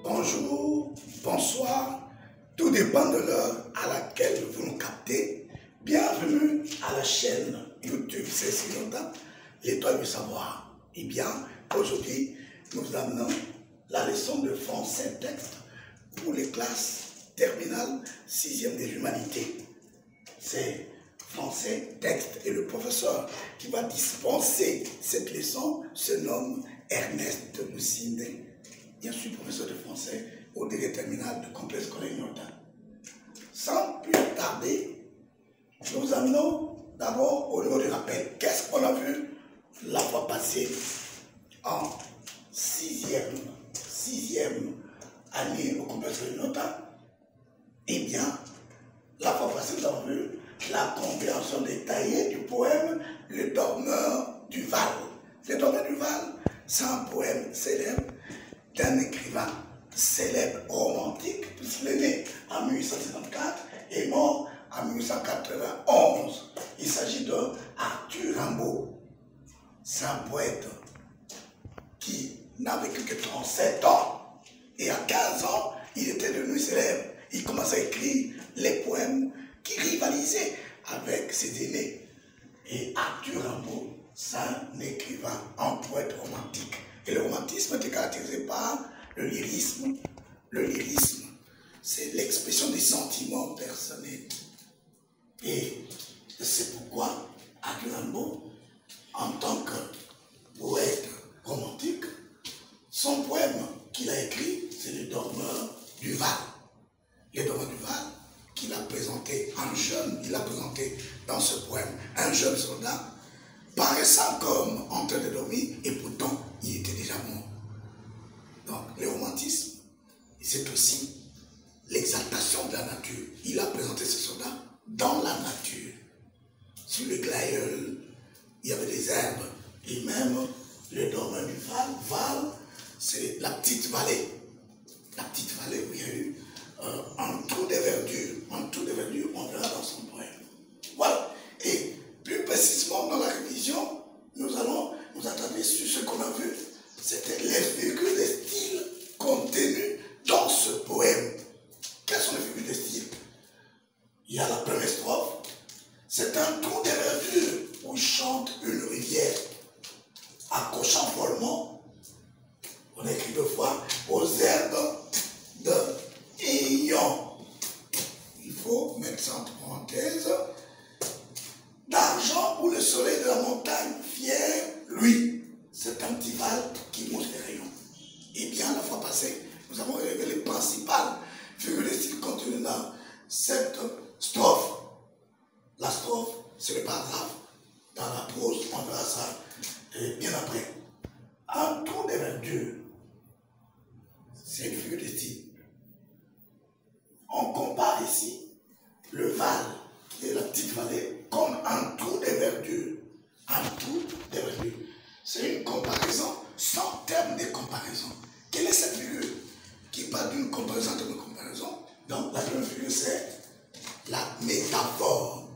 Bonjour, bonsoir, tout dépend de l'heure à laquelle vous nous captez. Bienvenue à la chaîne YouTube Cécile Lonta, l'étoile du savoir. Et bien, aujourd'hui, nous amenons la leçon de français texte pour les classes terminales 6e des humanités. C'est français texte et le professeur qui va dispenser cette leçon se nomme Ernest Lucinde. Je suis professeur de français au délégué terminal de complexe scolaire Nyota. Sans plus tarder, nous amenons d'abord au niveau du rappel. Qu'est-ce qu'on a vu la fois passée en sixième année au complexe scolaire Nyota? Eh bien, la fois passée, nous avons vu la compréhension détaillée du poème Le Dormeur du Val. Le Dormeur du Val, c'est un poème célèbre d'un écrivain célèbre romantique, puisqu'il est né en 1854 et mort en 1891. Il s'agit de Arthur Rimbaud. C'est un poète qui n'a vécu que 37 ans. Et à 15 ans, il était devenu célèbre. Il commençait à écrire les poèmes qui rivalisaient avec ses aînés. Et Arthur Rimbaud, c'est un écrivain, un poète romantique. Et le romantisme était caractérisé par le lyrisme. Le lyrisme, c'est l'expression des sentiments personnels. Et c'est pourquoi Arthur Rimbaud, en tant que poète romantique, son poème qu'il a écrit, c'est Le Dormeur du Val. Le Dormeur du Val, qu'il a présenté en jeune, il a présenté dans ce poème un jeune soldat paraissant comme en train de dormir, et pourtant il était déjà mort. Donc le romantisme, c'est aussi l'exaltation de la nature. Il a présenté ce soldat dans la nature. Sur le glaïeul, il y avait des herbes, et même le dormeur du Val, Val, c'est la petite vallée. La petite vallée où il y a eu un trou de verdure, on verra dans son poème. Voilà. Et plus précisément dans la révision, nous allons nous attarder sur ce qu'on a vu. C'était les figures de style contenues dans ce poème. Quelles sont les figures de style? Il y a la première strophe. C'est un trou de verdure où chante une rivière, accrochant follement. On écrit deux fois aux herbes de ayant. Il faut mettre ça entre parenthèses. D'argent où le soleil de la montagne fier, lui, c'est un petit val qui monte les rayons. Et bien, la fois passée, nous avons relevé les principales figures de style contenues dans cette strophe. La strophe, c'est le paragraphe. Dans la prose, on verra ça bien après. Un trou de verdure, c'est une figure de style. On compare ici le Val, qui est la petite vallée, comme un trou de verdure. Un trou de verdure. C'est une comparaison sans terme de comparaison. Quelle est cette figure qui parle d'une comparaison de comparaison? Donc la première figure, c'est la métaphore,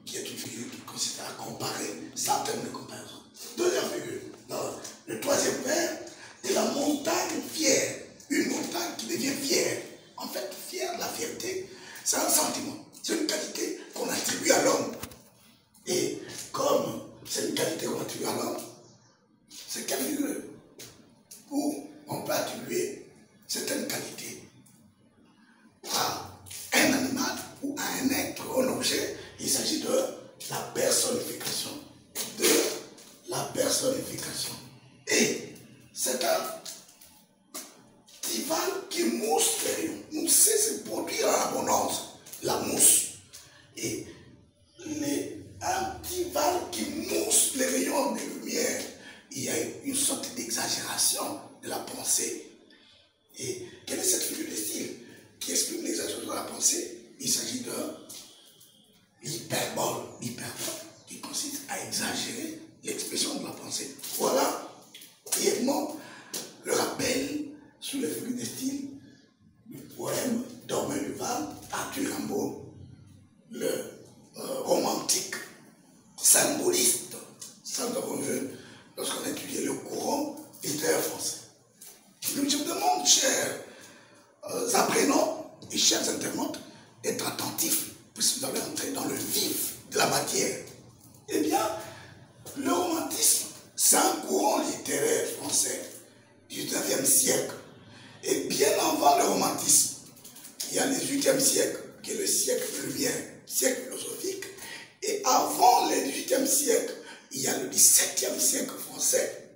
qui est une figure qui consiste à comparer sans terme de comparaison. Deuxième figure, le troisième vers, est la montagne fière. Une montagne qui devient fière. En fait, fier, la fierté, c'est un sentiment. C'est une qualité qu'on attribue à l'homme. Et comme c'est une qualité qu'on attribue à l'homme, c'est quelle figure où on peut attribuer certaines qualités à un animal ou à un être, un objet. Il s'agit de la personnification de puisque vous allez entrer dans le vif de la matière. Eh bien, le romantisme, c'est un courant littéraire français du 19e siècle. Et bien avant le romantisme, il y a le 18e siècle, qui est le siècle de lumière, siècle philosophique. Et avant le 18e siècle, il y a le 17e siècle français.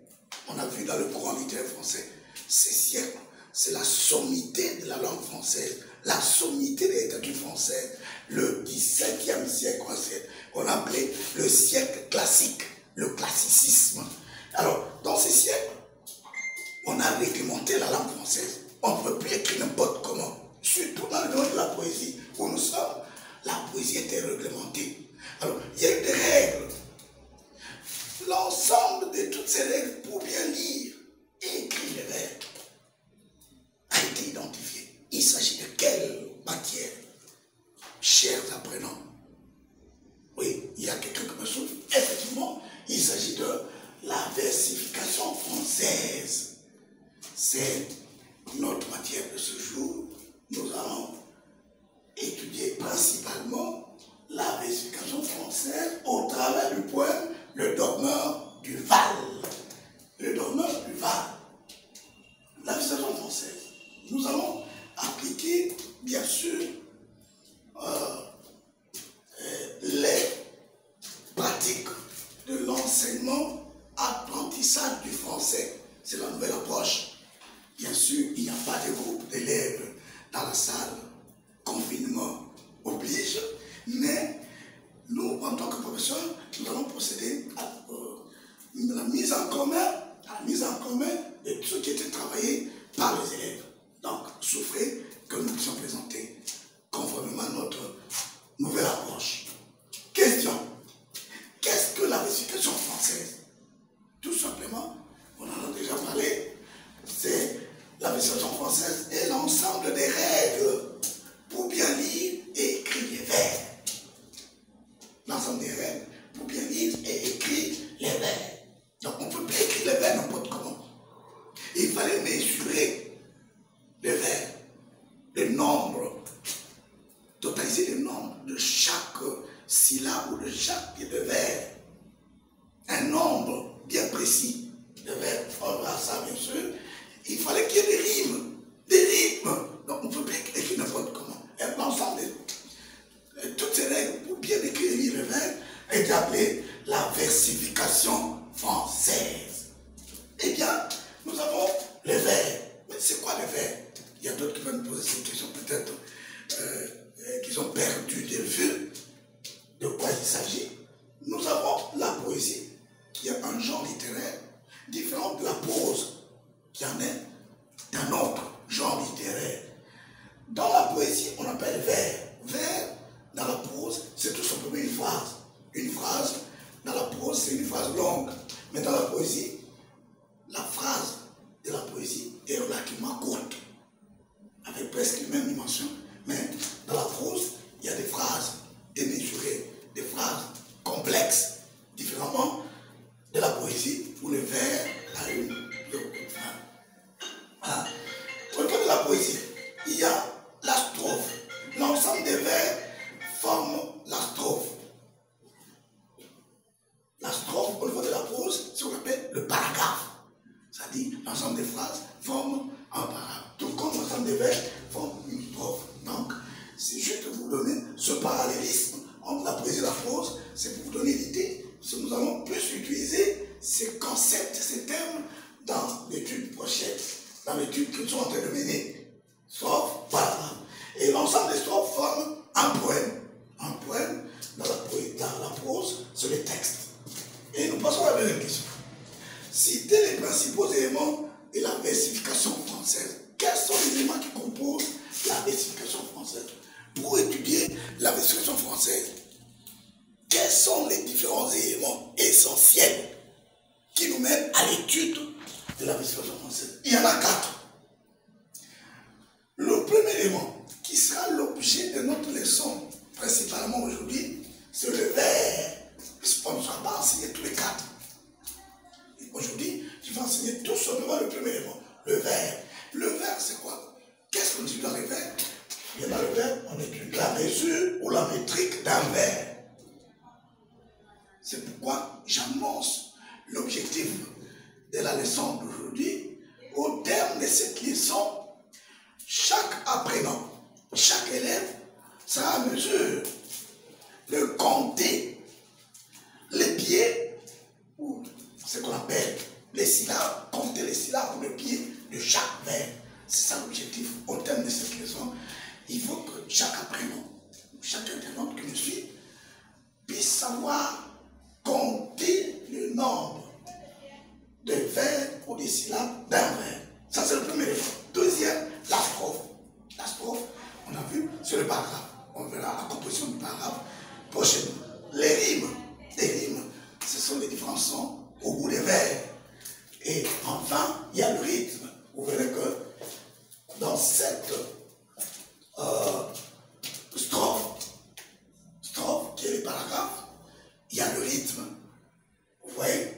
On a vu dans le courant littéraire français, ces siècles, c'est la sommité de la langue française, la sommité de l'écriture française. Le 17e siècle, on appelait le siècle classique, le classicisme. Alors, dans ces siècles, on a réglementé la langue française. On ne peut plus écrire n'importe comment. Surtout dans le domaine de la poésie, où nous sommes, la poésie était réglementée. Alors, il y a eu des règles. L'ensemble de toutes ces règles pour bien lire et écrire les vers a été identifié. Il s'agit de quelle matière, chers apprenants? Oui, il y a quelqu'un qui me souffle. Effectivement, il s'agit de la versification française. C'est notre matière de ce jour. Nous allons étudier principalement la versification française au travers du poème Le Dormeur du Val. Le Dormeur du Val. La versification française. Nous allons appliquer, bien sûr, les pratiques de l'enseignement apprentissage du français. C'est la nouvelle approche. Bien sûr, il n'y a pas de groupe d'élèves dans la salle. Confinement oblige. Mais nous, en tant que professeurs, nous allons procéder à la mise en commun de ce qui était travaillé par les élèves. Donc, souffrez que nous puissions présenter conformément à notre nouvelle approche. Question. Qu'est-ce que la versification française? Tout simplement, on en a déjà parlé, c'est la versification française et l'ensemble des règles pour bien lire et écrire les vers. L'ensemble des règles pour bien lire et écrire les vers. Donc on ne peut plus écrire les vers n'importe comment. Il fallait mesurer les vers, le nombre, totaliser le nombre de chaque syllabe ou de chaque pied de vers. Un nombre bien précis de vers. On verra ça bien sûr. Il fallait qu'il y ait des rimes. Des rythmes. Donc on ne peut plus écrire n'importe comment. Et l'ensemble de toutes ces règles pour bien écrire le vers est appelée la versification française. Eh bien, nous avons les vers. Mais c'est quoi les vers? Il y a d'autres qui vont nous poser cette question peut-être qu'ils ont perdu de vue de quoi il s'agit. Nous avons la poésie, qui est un genre littéraire différent de la prose, qui en est d'un autre genre littéraire. Dans la poésie, on appelle vers. Vers, dans la prose, c'est tout simplement une phrase. Une phrase, dans la prose, c'est une phrase longue. Mais dans la poésie, la phrase de la poésie est relativement courte, avec presque les mêmes dimensions. Mais dans la prose, il y a des phrases démesurées, des phrases complexes, différemment de la poésie, où le vers a une fin. Au niveau de la poésie, il y a la strophe. L'ensemble des vers forment la strophe. La strophe, au niveau de la prose, c'est ce qu'on appelle le paragraphe. C'est-à-dire, l'ensemble des phrases forment un paragraphe. Tout comme l'ensemble des vers forment une strophe. Donc, c'est juste pour vous donner ce parallélisme entre la poésie et la prose, c'est pour vous donner l'idée que nous allons plus utiliser ces concepts, ces thèmes dans l'étude prochaine, dans l'étude que nous sommes en train de mener. Strophe, paragraphe. Et l'ensemble des strophes forment un poème. Un poème, dans la prose, c'est le texte. Et nous passons à la deuxième question. Citez les principaux éléments de la versification française. Quels sont les éléments qui composent la versification française? Pour étudier la versification française, quels sont les différents éléments essentiels qui nous mènent à l'étude de la versification française? Il y en a 4. Le premier élément, qui sera l'objet de notre leçon, principalement aujourd'hui, c'est le vers. On ne sera pas enseigné tous les 4. Aujourd'hui, je vais enseigner tout simplement le premier élément, le vers. Le vers, c'est quoi? Qu'est-ce qu'on dit dans les vers? Et dans le vers, on étudie la mesure ou la métrique d'un vers. C'est pourquoi j'annonce l'objectif de la leçon d'aujourd'hui. Au terme de cette leçon, chaque apprenant, chaque élève sera à mesure de compter les pieds, ou ce qu'on appelle les syllabes, compter les syllabes ou les pieds de chaque vers. C'est ça l'objectif. Au terme de cette leçon, il faut que chaque apprenant, chaque internaute qui nous suit, puisse savoir compter le nombre de vers ou des syllabes d'un vers. Ça, c'est le premier élément. Deuxième, la strophe. La strophe, on a vu, c'est le paragraphe. On verra la composition du paragraphe prochainement. Les rimes, ce sont les différents sons au bout des vers. Et enfin, il y a le rythme. Vous verrez que dans cette strophe qui est le paragraphe, il y a le rythme. Vous voyez,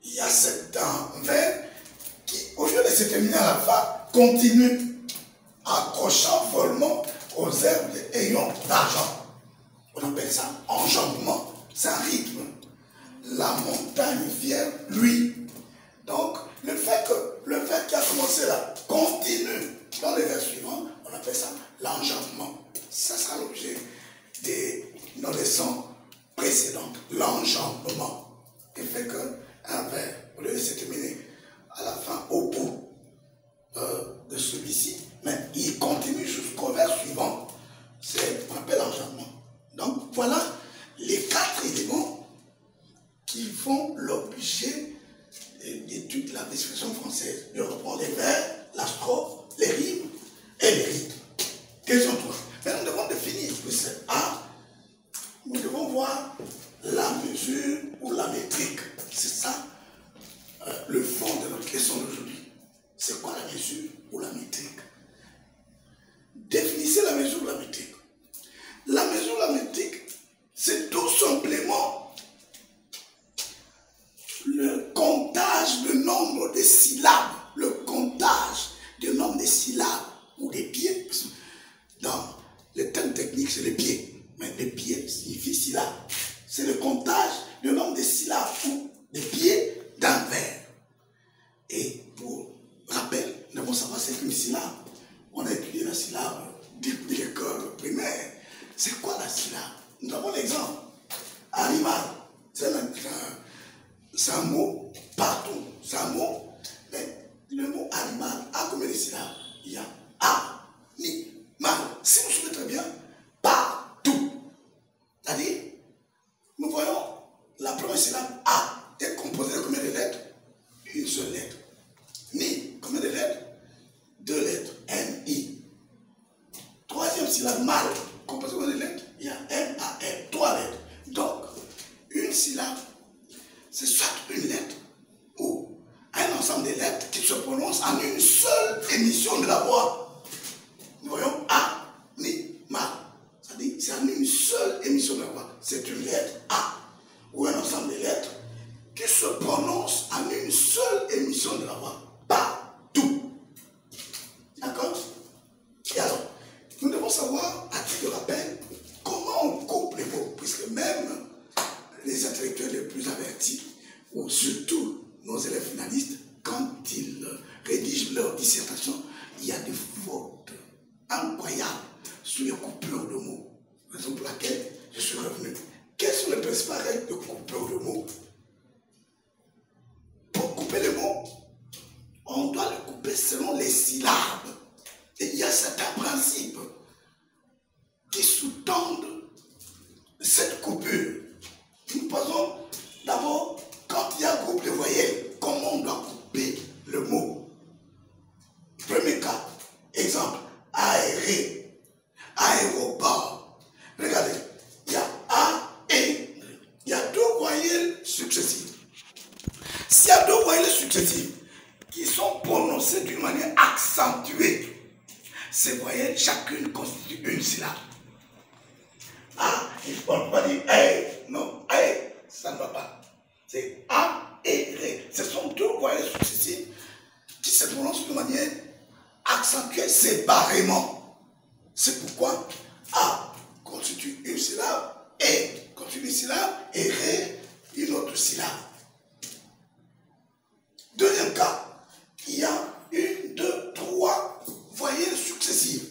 il y a certains vers qui, au lieu de se terminer à la fin, continuent accrochant follement aux herbes ayant d'argent. On appelle ça enjambement. C'est un rythme. La montagne fière, lui. Donc, le fait que le vers qui a commencé là continue dans les vers suivants, on appelle ça l'enjambement. Ça sera l'objet de nos leçons précédentes. L'enjambement. Il fait qu'un vers, au lieu de se terminer à la fin, au bout de celui-ci, mais il continue jusqu'au vers suivant. C'est ce qu'on appelle l'enjambement. Donc, voilà les 4 éléments qui font l'objet d'études de la description française. Je reprends les vers, la strophe, les rimes et les rythmes. Quels sont tous? Mais nous devons définir que c'est A. Nous devons voir la mesure ou la métrique. C'est ça le fond de notre question d'aujourd'hui. C'est quoi la mesure ou la métrique? Définissez la mesure ou la métrique. La mesure ou la métrique, c'est tout simplement le comptage du nombre de syllabes, le comptage du nombre de syllabes ou des pieds. Dans le terme technique, c'est les pieds. Mais les pieds signifient syllabes. C'est le comptage du nombre de syllabes ou des pieds d'un vers. Et pour rappel, nous devons savoir c'est qu'une syllabe. On a étudié la syllabe depuis l'école primaire. C'est quoi la syllabe? Nous avons l'exemple. Animal, c'est un mot partout. C'est un mot. Mais le mot animal a combien de syllabes? Il y a A, ni, mal. Si vous vous souvenez très bien, partout. C'est-à-dire, nous voyons la première syllabe A est composée de combien de lettres? Une seule lettre. Ni, combien de lettres? 2 lettres. N-I. Troisième syllabe, mal. Composée de combien de lettres? Il y a M-A-L. 3 lettres. Donc, une syllabe, c'est soit une lettre ou un ensemble de lettres qui se prononcent en une seule émission de la voix. Nous voyons A, ni, mal. C'est-à-dire, c'est en une seule émission de la voix. C'est une lettre A ou un ensemble de lettres qui se prononcent en une seule émission de la voix. Partout. D'accord? Et alors, nous devons savoir, à titre de rappel, comment on coupe les mots, puisque même les intellectuels les plus avertis, ou surtout nos élèves finalistes, quand ils rédigent leur dissertation, il y a des fautes incroyables sur les coupures de mots. Raison pour laquelle je suis revenu. Quelles sont les principales règles de coupure de mots? Pour couper les mots, on doit les couper selon les syllabes. Et il y a certains principes qui sous-tendent cette coupure. Nous posons d'abord, quand il y a un groupe de voyelles, comment on doit couper le mot? Premier cas, exemple, aéré, aéroport. Regardez, il y a A et il y a 2 voyelles successives. S'il y a 2 voyelles successives qui sont prononcées d'une manière accentuée, ces voyelles, chacune constitue une syllabe. A, il ne peut pas dire A, non, A, ça ne va pas. C'est A et Ré. Ce sont 2 voyelles successives qui se prononcent de manière accentuée séparément. C'est pourquoi A constitue syllabe et ré, une autre syllabe. Deuxième cas, il y a une, deux, trois voyelles successives.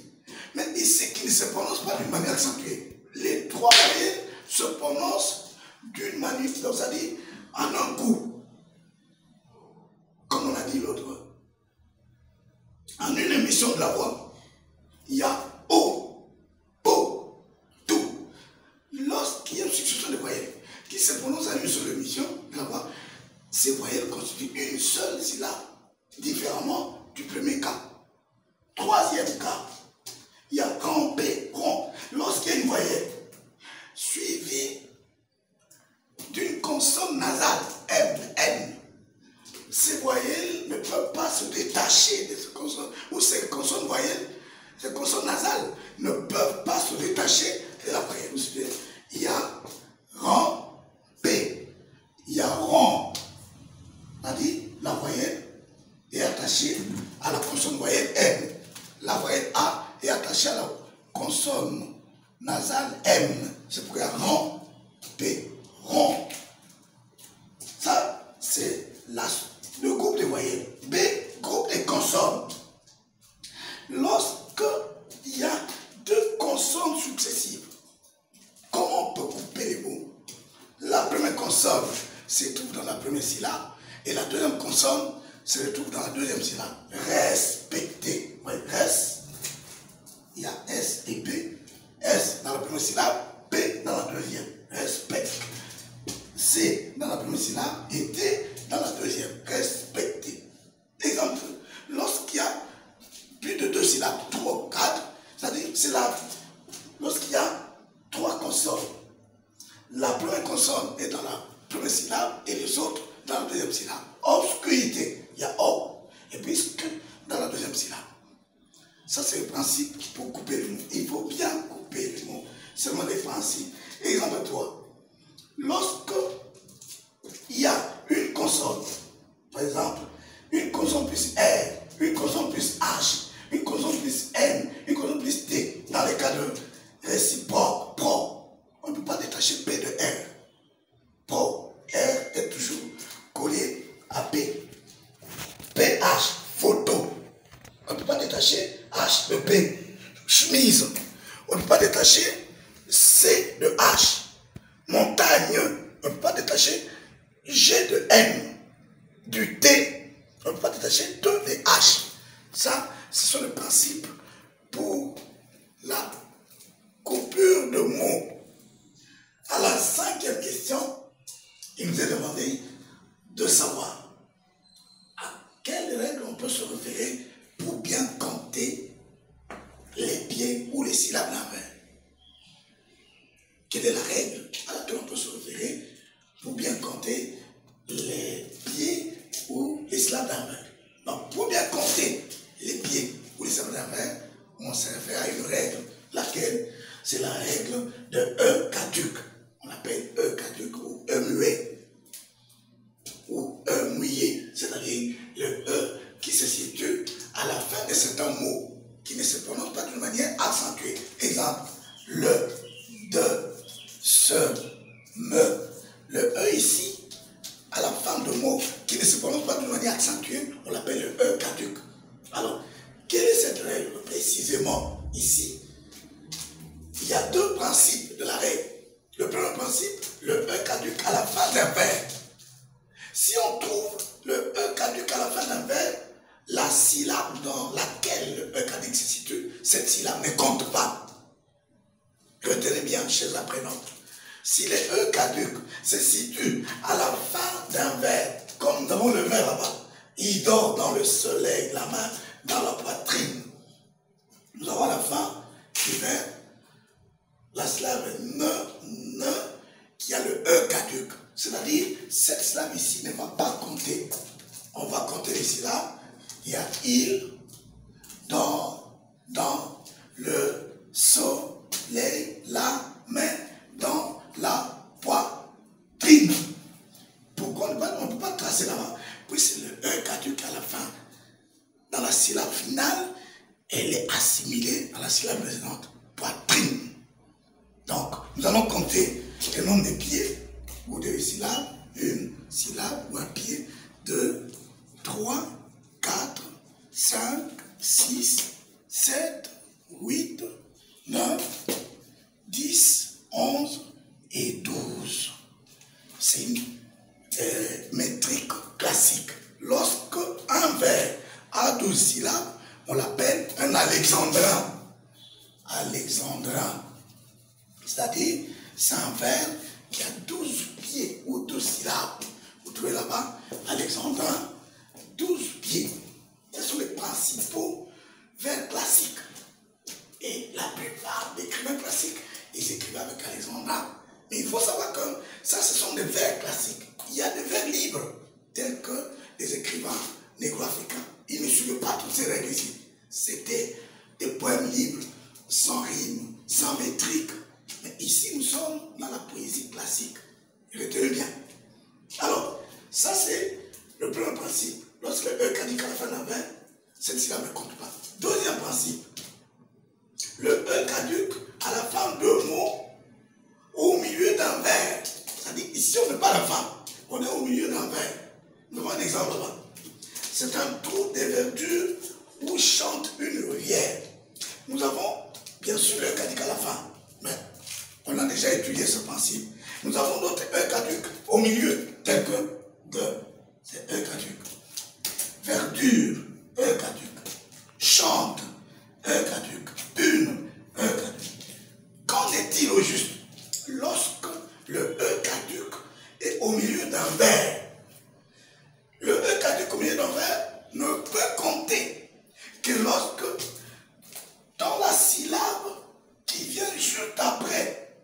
Mais ici, qui ne se prononcent pas d'une manière accentuée. Les trois voyelles se prononcent d'une manière, c'est-à-dire en un coup. Comme on a dit l'autre. En une émission de la voix, il y a O, O, tout. Lorsqu'il y a une succession de voyelles qui se prononcent en une seule émission de la voix, ces voyelles constituent une seule syllabe, différemment du premier cas. Troisième cas, il y a grand P, rond. Lorsqu'il y a une voyelle suivie d'une consonne nasale, M, N, ces voyelles ne peuvent pas se détacher de ces consonnes, ou ces consonnes voyelles, ces consonnes nasales ne peuvent pas se détacher de la voyelle. Il y a rond, P, il y a rond. C'est-à-dire, la voyelle est attachée à la consonne voyelle M. La voyelle A est attachée à la consonne nasale M. C'est pourquoi il y a rond, P, rond. Ça, c'est le groupe de voyelles. B, groupe des consonnes. Lorsqu'il y a deux consonnes successives, comment on peut couper les mots? La première consonne se trouve dans la première syllabe et la deuxième consonne se retrouve dans la deuxième syllabe. Respecter. Oui, res. Il y a S et P. S dans la première syllabe, P dans la deuxième. Respect. C dans la première syllabe et T dans la deuxième. Respecter. Exemple, lorsqu'il y a plus de deux syllabes, 3 ou 4, c'est-à-dire lorsqu'il y a 3 consonnes, la première consonne est dans la première syllabe et les autres dans la deuxième syllabe. Obscurité, il y a O, et puis sc dans la deuxième syllabe. Ça, c'est le principe pour couper les mots. Il faut bien couper les mots. Seulement des principes. Exemple 3. Lorsque il y a une consonne, par exemple, une consonne plus R, une consonne plus H, une consonne plus N, une consonne plus T, dans les cas de réciproque, pro, on ne peut pas détacher P de R. Pro, R est toujours collé à P. PH, photo. On ne peut pas détacher H de P. Chemise. On ne peut pas détacher C de H. Montagne. On ne peut pas détacher G de N. Du T. On ne peut pas détacher 2 de H. Ça, ce sont les principes pour la coupure de mots. À la 5e question, il nous est demandé de savoir à quelle règle on peut se référer pour bien compter les pieds ou les syllabes d'envers. Quelle est la règle à laquelle on peut se référer pour bien compter les pieds ou les syllabes d'envers? Donc, pour bien compter les pieds ou les syllabes d'envers, on se réfère à une règle, laquelle c'est la règle de E caduc. On appelle E caduc ou E muet ou E mouillé, c'est-à-dire le E qui se situe à la fin de certains mots qui ne se prononcent pas d'une manière accentuée. Exemple, le, de, ce, me. Le E ici, à la fin de mots qui ne se prononcent pas d'une manière accentuée, on l'appelle le E caduc. Alors, quelle est cette règle précisément ici? Il y a deux principes de la règle. Le premier principe, le E caduc à la fin d'un verbe. Si on trouve le E caduc à la fin d'un verbe, la syllabe dans laquelle le E caduc se situe, cette syllabe ne compte pas. Retenez bien, chers apprenants. Si le E caduc se situe à la fin d'un verbe, comme nous avons le verbe là-bas, il dort dans le soleil, la main dans la poitrine. Nous avons à la fin du verbe la syllabe ne, qui a le E caduc. C'est-à-dire, cette syllabe ici ne va pas compter. On va compter les syllabes. Il y a il, dans, le soleil, la main, dans la poitrine. Pourquoi on ne peut pas tracer là-bas? Puisque le E caduc à la fin, dans la syllabe finale, elle est assimilée à la syllabe précédente, poitrine. Donc, nous allons compter le nombre de pieds ou de syllabes, une syllabe ou un pied, 2, 3, 4, 5, 6, 7, 8, 9, 10, 11 et 12. C'est une métrique classique. Lorsque un vers a 12 syllabes, on l'appelle un alexandrin. Alexandrin. C'est-à-dire, c'est un vers qui a 12 pieds ou 12 syllabes. Vous trouvez là-bas, alexandrin, 12 pieds. Ce sont les principaux vers classiques. Et la plupart des écrivains classiques, ils écrivent avec alexandrin. Mais il faut savoir que ça, ce sont des vers classiques. Il y a des vers libres, tels que les écrivains négro-africains. Ils ne suivaient pas toutes ces règles ici. C'était des poèmes libres, sans rime, sans métrique. Mais ici, nous sommes dans la poésie classique. Retenez bien. Alors, ça c'est le premier principe. Lorsque E caduc à la fin d'un vers, cette syllabe ne compte pas. Deuxième principe. Le E caduc à la fin d'un mot, au milieu d'un vers. C'est-à-dire, ici, on n'est pas à la fin. On est au milieu d'un vers. Nous avons un exemple là. C'est un trou de verdure où chante une rivière. Nous avons, bien sûr, le E caduc à la fin. Mais on a déjà étudié ce principe. Nous avons notre E caduc au milieu, tel que de, c'est E caduc. Verdure, E caduc. Chante, E caduc. Une, E caduc. Qu'en est-il au juste? Lorsque le E caduc est au milieu d'un vers, le E caduc au milieu d'un vers ne peut compter que lorsque, dans la syllabe qui vient juste après,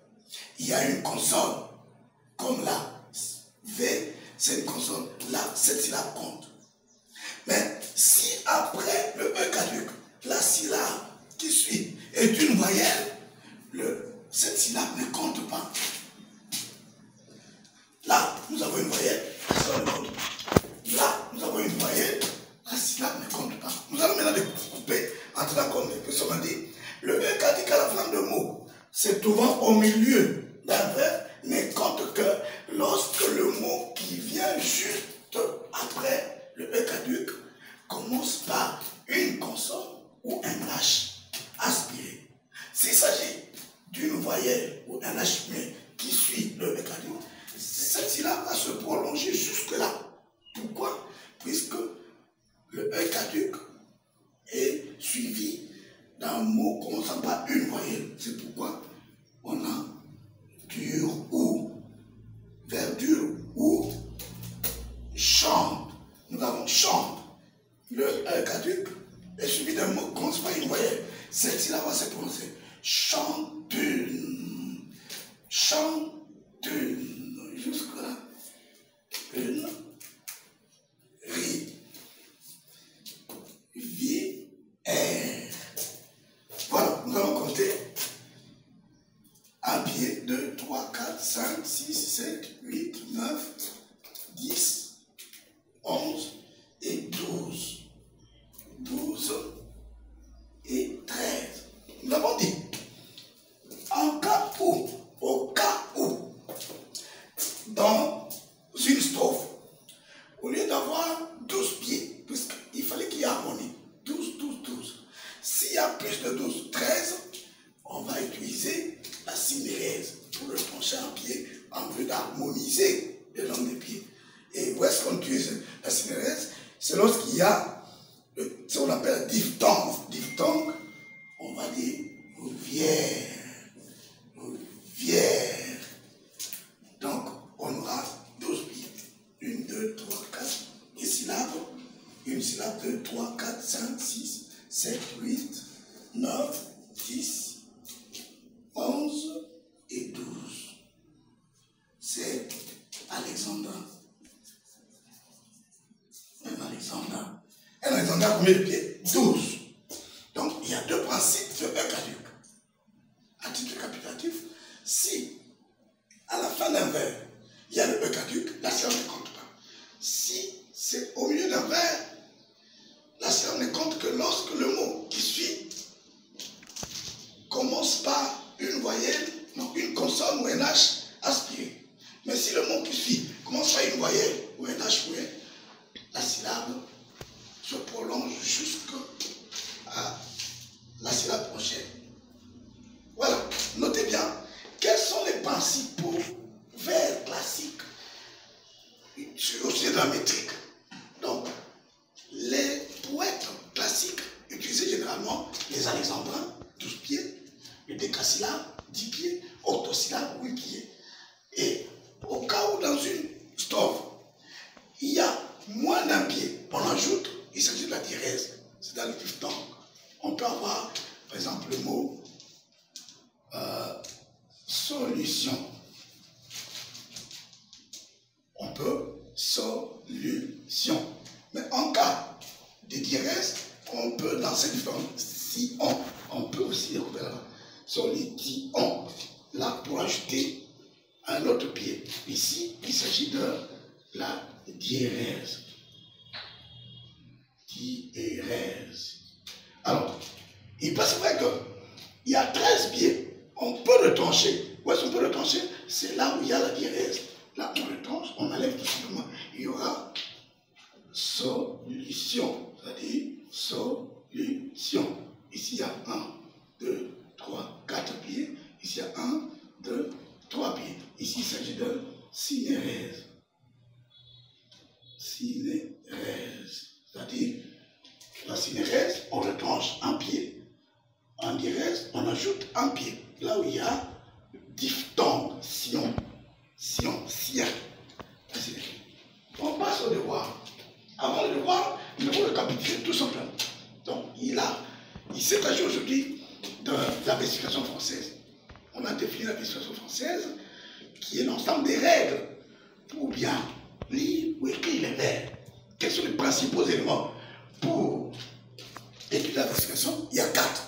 il y a une consonne, comme la V, c'est une consonne, là, cette syllabe compte. Mais si après le E caduc, la syllabe qui suit est une voyelle, cette syllabe ne compte pas. Là, nous avons une voyelle, ça ne compte pas. Là, nous avons une voyelle, la syllabe ne compte pas. Nous allons maintenant découper entre la commune. Qu'est-ce qu'on dit? Le E caduc à la fin de mot, c'est souvent au milieu d'un vers, ne compte que lorsque le mot qui vient juste après le E caduc commence par une consonne ou un H aspiré. S'il s'agit d'une voyelle ou un H muet qui suit le E caduc, cette syllabe va se prolonger jusque-là. Pourquoi? Puisque le E caduc est suivi d'un mot commençant par une voyelle. C'est pourquoi on a dur ou, verdure ou, chante. Nous avons chante. Le E caduc est suivi d'un mot qui commence par une voyelle. Cette syllabe va se prononcer. Chantune. Chantune. Jusque-là. Une. Ri. Vi. R. Voilà, nous allons compter. 1 pied, 2, 3, 4, 5, 6, 7, 8, 9, 10, 11 et 12. 12 et 13. Nous avons dit, en cas où, au cas où, dans une strophe, au lieu d'avoir 12 pieds, puisqu'il fallait qu'il y ait harmonie, 12, 12, 12. S'il y a plus de 12, 13, on va utiliser la symmérèse pour le trancher en pied en vue d'harmoniser le nombre de pieds. Et où est-ce qu'on utilise la symmérèse? C'est lorsqu'il y a ce qu'on appelle diphtongue. Diphtongue, on va dire vière. Vière. Donc, on aura 12 pieds. 1, 2, 3, 4. Et syllabes. Une syllabe, 2, 3, 4, 5, 6, 7, 8, 9, 10, 11 et 12. C'est alexandrin. Un alexandrin. Un alexandrin, combien de pieds? 12. Donc, il y a deux principes de E caduc. À titre récapitulatif, si à la fin d'un vers, il y a le E caduc, la syllabe ne compte pas. Si c'est au milieu d'un vers, la syllabe ne compte que lorsque le mot qui suit commence par une voyelle, donc une consonne ou un H aspirer. Mais si le mot qui suit commence par une voyelle ou un H ou un, la syllabe se prolonge jusqu'à la syllabe prochaine. Voilà, notez bien, quels sont les principaux vers classiques au sujet de la métrique. Donc, les poètes classiques utilisaient généralement les alexandrins, 12 pieds, le décasyllabe, 10 pieds, octosyllabe, 8 pieds. Et au cas où dans une strophe, il y a moins d'un pied, on ajoute, il s'agit de la diérèse, c'est dans le diphtongue. On peut avoir, par exemple, le mot solution. On peut solution. Mais en cas de diérèse, on peut dans cette forme, si on peut aussi retrouver là-bas, solution, là pour ajouter un autre pied. Ici, il s'agit de la diérèse. Diérèse. Alors, il peut se vrai qu'il y a 13 pieds. On peut le trancher. Où est-ce qu'on peut le trancher? C'est là où il y a la diérèse. Là, on le tranche, on enlève tout simplement. Il y aura solution. C'est-à-dire solution. Ici, il y a 1, 2, 3, 4 pieds. Ici, il y a 1, 2, 3 pieds. Ici, il s'agit de synérèse. Synérèse. C'est-à-dire, la synérèse, on le tranche un pied. En diérèse, on ajoute un pied. Là où il y a diphtongue, sion, sien. On passe au devoir. Avant le devoir, il faut le capituler tout simplement. Donc, il s'est agi aujourd'hui de la vérification française. On a défini la vérification française, qui est l'ensemble des règles pour bien lire ou écrire les vers. Quels sont les principaux éléments pour étudier la vérification? Il y a 4.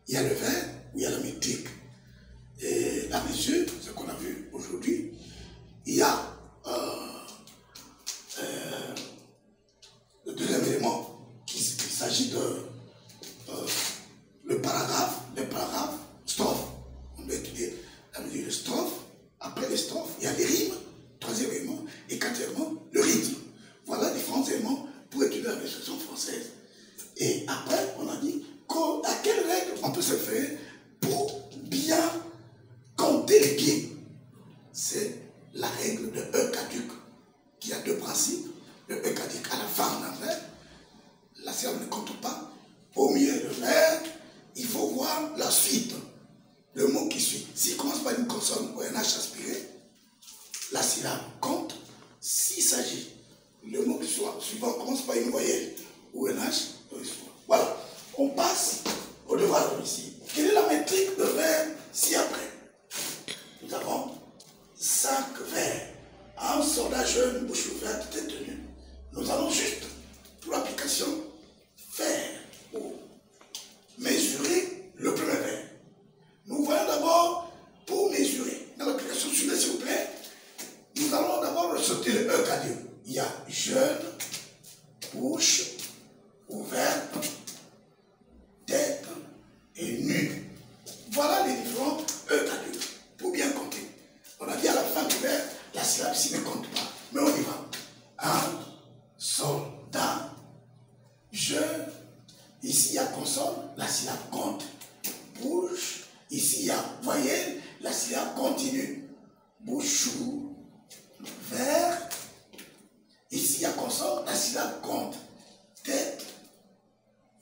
Il y a le vers, où il y a la métrique et la mesure, ce qu'on a vu aujourd'hui. Il y a le deuxième élément, il s'agit de le paragraphe, les paragraphes, strophes. On doit étudier la mesure de strophe. Après les strophes, il y a les rimes, troisième élément, et quatrièmement, le rythme. Voilà différents éléments pour étudier la vérification française. Et après, on a dit à quelle règle on peut se faire pour bien compter les pieds. C'est la règle de E caduc, qui a deux principes. Le E caduc, à la fin d'un vers, la syllabe ne compte pas. Au milieu du vers, il faut voir la suite, le mot qui suit. S'il commence par une consonne ou un H aspiré, la syllabe compte. S'il s'agit, le mot qui soit suivant commence par une voyelle ou un H, voilà. On passe au devoir de domicile. Quelle est la métrique de vers ci-après? Nous avons 5 vers. Un soldat jeune, bouche ouverte, tête tenue. Nous allons juste, pour l'application, faire ou mesurer le premier vers. Nous voyons d'abord, pour mesurer, dans l'application suivante, s'il vous plaît, nous allons d'abord ressortir le E caduc. Il y a jeune, bouche ouverte, tête et nue. Voilà les différents E caducs. Pour bien compter. On a dit à la fin du vers, la syllabe ici ne compte pas. Mais on y va. Un soldat. Je. Ici il y a consonne, la syllabe compte. Bouche. Ici il y a voyelle, la syllabe continue. Bouchou. Vert. Ici il y a consonne, la syllabe compte. Tête.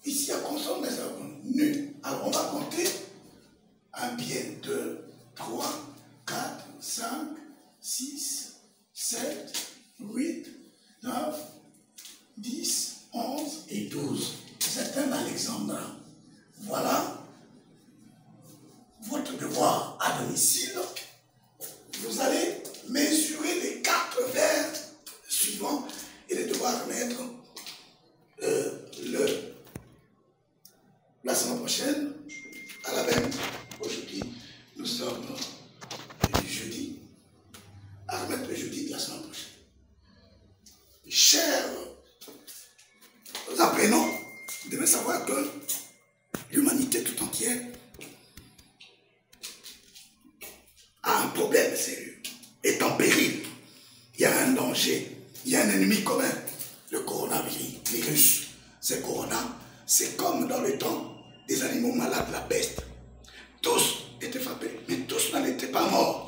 Ici, il y a consonne, mais ça va nu. Alors, on va compter 1 pied, 2, 3, 4, 5, 6, 7, 8, 9, 10, 11 et 12. C'est un alexandrin. Voilà votre devoir à domicile. Vous allez mesurer les 4 vers suivants et les devoirs remettre la semaine prochaine, à la même. Aujourd'hui, nous sommes du jeudi, à remettre le jeudi de la semaine prochaine. Chers apprenants, vous devez savoir que l'humanité tout entière a un problème système sérieux est en péril. Il y a un danger, il y a un ennemi commun, le coronavirus. C'est corona, c'est comme dans le temps des animaux malades, la peste. Tous étaient frappés, mais tous n'en étaient pas morts.